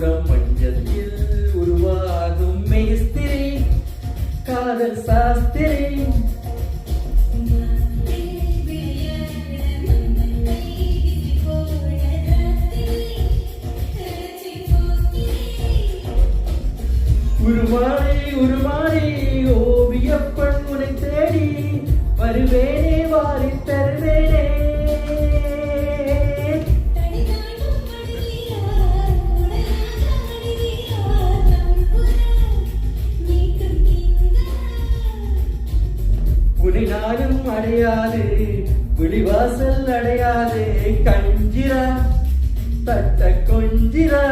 கூடம் மஞ்சத்தில் உருவாகும் மேஸ்திரி காதல் சாஸ்திரி. உருமாறி உருமாறி ஓவியப்பண் உனை தேடி வருவேனே வாரி தருவேனே. உனை நானும் அடையாது விழிவாசல் அடையாது கஞ்சிரா தட்ட கொஞ்சிரா.